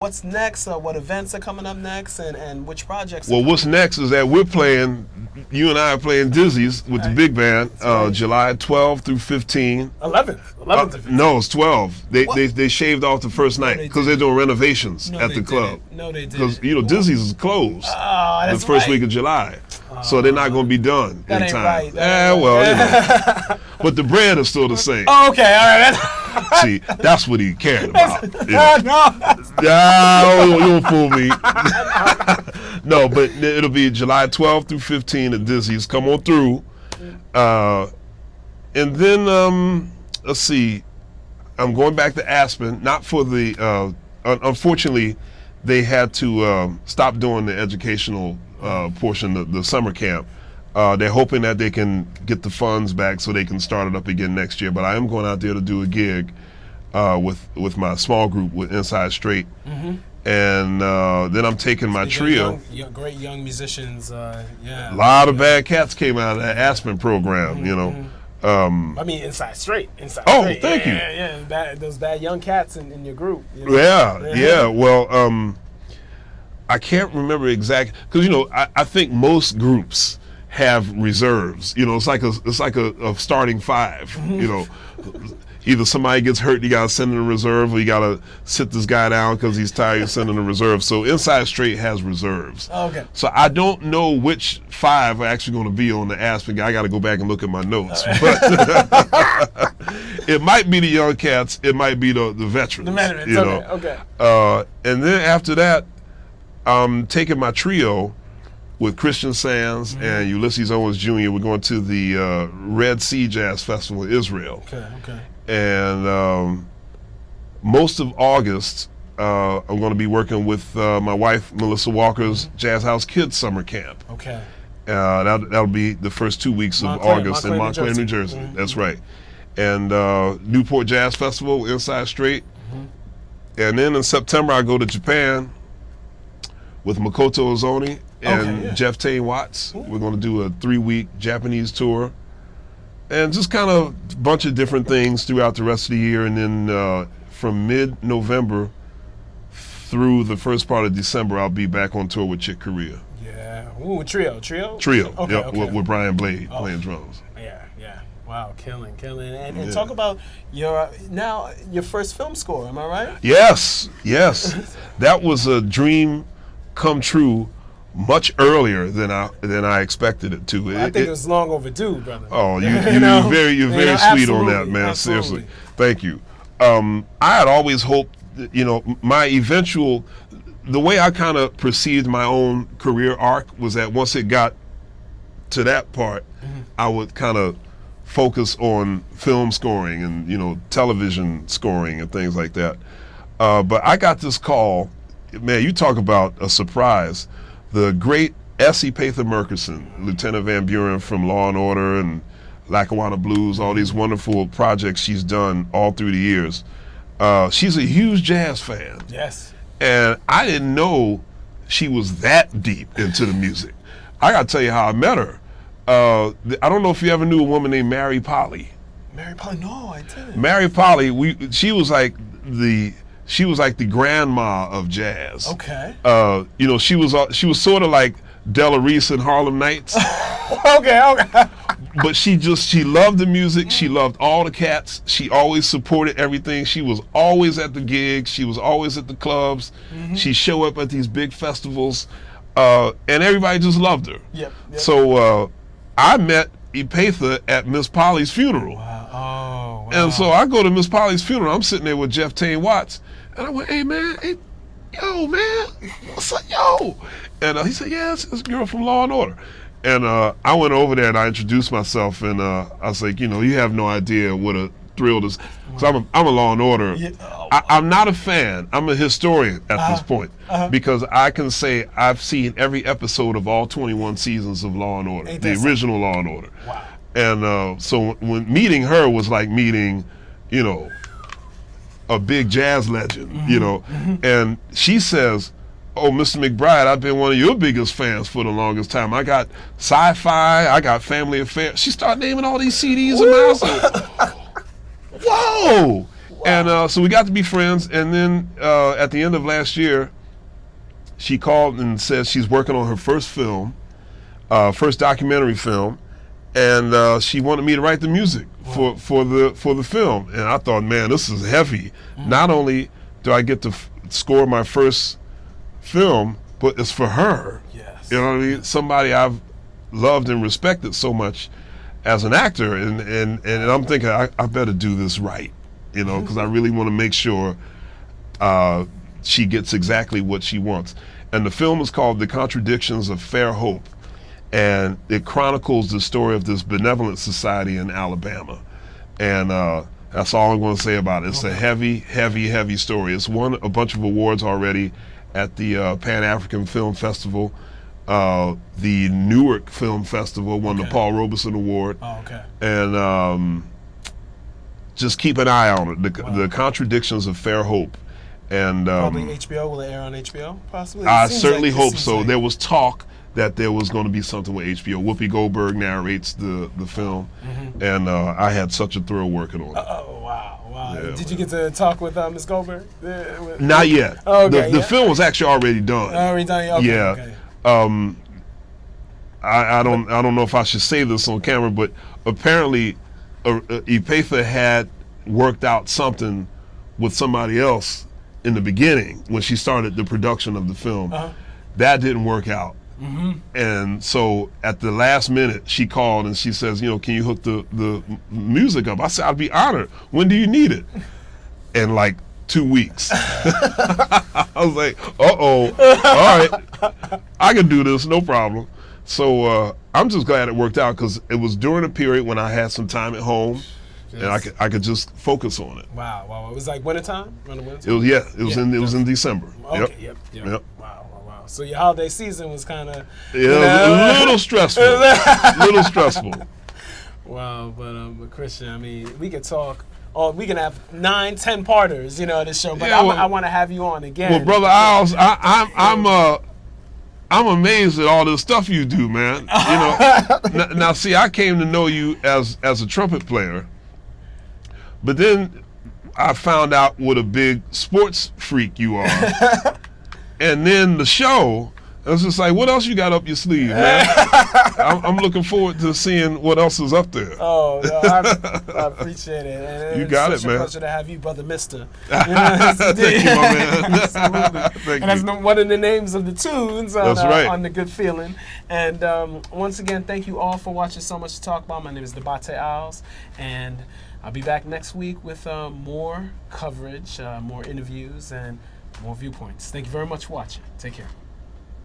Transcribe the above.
What's next? What events are coming up next, and which projects? Well, what's next is that we're playing. You and I are playing Dizzy's with the big band, July 12th through 15. 11th to 15. No, it's 12. They shaved off the first night because they're doing renovations at the club. No, they didn't. Because Dizzy's is closed that's the first right. week of July, so they're not going to be done That in ain't time. right. But the brand is still the same. Oh, okay, all right. See, that's what he cared about. No. You don't fool me. No, but it'll be July 12th through 15 at Dizzy's. Come on through. And then, let's see, I'm going back to Aspen, not for the, unfortunately, they had to stop doing the educational portion, the summer camp. They're hoping that they can get the funds back so they can start it up again next year. But I am going out there to do a gig with my small group with Inside Straight. Mm-hmm. And then I'm taking my trio. Great young musicians, yeah. A lot of bad cats came out of that Aspen program, you know. I mean, Inside Straight. Straight. Thank you. Yeah, those bad young cats in your group. You know? Yeah. Well, I can't remember exactly because I think most groups have reserves. It's like a starting five. Either somebody gets hurt, you gotta send in a reserve, or you gotta sit this guy down because he's tired of sending a reserve. So Inside Straight has reserves. Oh, okay. So I don't know which five are actually going to be on the Aspen guy. I got to go back and look at my notes. But it might be the young cats. It might be the veterans. The veterans. Okay. And then after that, I'm taking my trio with Christian Sands and Ulysses Owens Jr. We're going to the Red Sea Jazz Festival in Israel. Okay. And most of August, I'm going to be working with my wife, Melissa Walker's Jazz House Kids Summer Camp. Okay. That'll be the first 2 weeks of August in Montclair, New Jersey. That's right. And Newport Jazz Festival, Inside Straight. And then in September, I go to Japan with Makoto Ozoni and Jeff Tane Watts. We're going to do a 3-week Japanese tour. And just kind of a bunch of different things throughout the rest of the year. And then from mid-November through the first part of December, I'll be back on tour with Chick Corea. Yeah. Ooh, trio. Okay. With Brian Blade playing drums. Yeah. Wow, killing. And talk about your first film score, am I right? Yes. That was a dream come true much earlier than I expected it to. Well, I think it was long overdue, brother. Oh, you're very sweet on that, man. Absolutely. Seriously, thank you. I had always hoped, the way I kind of perceived my own career arc was that once it got to that part, I would kind of focus on film scoring and television scoring and things like that. But I got this call, man. You talk about a surprise. The great Epatha Merkerson, Lieutenant Van Buren from Law and Order and Lackawanna Blues, all these wonderful projects she's done all through the years. She's a huge jazz fan. Yes. And I didn't know she was that deep into the music. I got to tell you how I met her. I don't know if you ever knew a woman named Mary Polly. Mary Polly? No, I didn't. Mary Polly, she was like the grandma of jazz. Okay. She was sort of like Della Reese in Harlem Nights. Okay. But she loved the music. She loved all the cats. She always supported everything. She was always at the gigs. She was always at the clubs. She'd show up at these big festivals, and everybody just loved her. Yep. So I met Epatha at Miss Polly's funeral. Wow. Oh, wow. And so I go to Miss Polly's funeral. I'm sitting there with Jeff Tane Watts, and I went, "Hey man, yo man, what's up, yo?" And he said, "Yeah, it's this girl from Law and Order." And I went over there and I introduced myself, and I was like, you have no idea what a thrill this. Because I'm a Law and Order. Yeah. I'm not a fan. I'm a historian at this point because I can say I've seen every episode of all 21 seasons of Law and Order, the original Law and Order. Wow. And so when meeting her was like meeting, a big jazz legend, And she says, "Oh, Mr. McBride, I've been one of your biggest fans for the longest time. I got Sci-Fi, I got Family Affair." She started naming all these CDs, and I was like, "Whoa!" And so we got to be friends. And then at the end of last year, she called and said she's working on her first film, first documentary film, and she wanted me to write the music for the film. And I thought, man, this is heavy. Not only do I get to score my first film, but it's for her. Yes. You know what I mean? Somebody I've loved and respected so much as an actor, and I'm thinking I better do this right, you know, because I really want to make sure she gets exactly what she wants. And the film is called The Contradictions of Fair Hope, and it chronicles the story of this benevolent society in Alabama. And that's all I'm going to say about it. It's a heavy, heavy, heavy story. It's won a bunch of awards already at the Pan-African Film Festival. The Newark Film Festival won the Paul Robeson Award. Oh, okay. And just keep an eye on it. The Contradictions of Fair Hope. And probably HBO. Will it air on HBO? Possibly. I certainly hope so. There was talk that there was going to be something with HBO. Whoopi Goldberg narrates the film, and I had such a thrill working on it. Oh wow! Yeah, Did you get to talk with Ms. Goldberg? Not yet. Okay, the film was actually already done. Already done. Okay, yeah. Okay. I don't know if I should say this on camera, but apparently Epatha had worked out something with somebody else in the beginning when she started the production of the film. That didn't work out. And so at the last minute she called and she says, you know, can you hook the music up? I said, I'd be honored. When do you need it? And like 2 weeks. I was like, all right, I can do this, no problem. So I'm just glad it worked out, because it was during a period when I had some time at home. And I could just focus on it. Wow. It was like wintertime? It was in December. Okay, yep. Wow. So your holiday season was kind of a little stressful. Wow, but Christian, I mean, we could talk. Oh, we can have 9-10 parters, you know, this show. But I want to have you on again. Well, Brother Isles, I'm amazed at all the stuff you do, man. You know, now see, I came to know you as a trumpet player. But then I found out what a big sports freak you are. And then the show, I was just like, what else you got up your sleeve, man? I'm looking forward to seeing what else is up there. Oh, no, I appreciate it. And you got it, man. It's a pleasure to have you, Brother Mister. Thank you, my man. Absolutely. Thank and you. that's one of the names of the tunes on, That's right. On The Good Feeling. And once again, thank you all for watching So Much to Talk About. My name is Nabaté Isles, and I'll be back next week with more coverage, more interviews, and more viewpoints. Thank you very much for watching. Take care.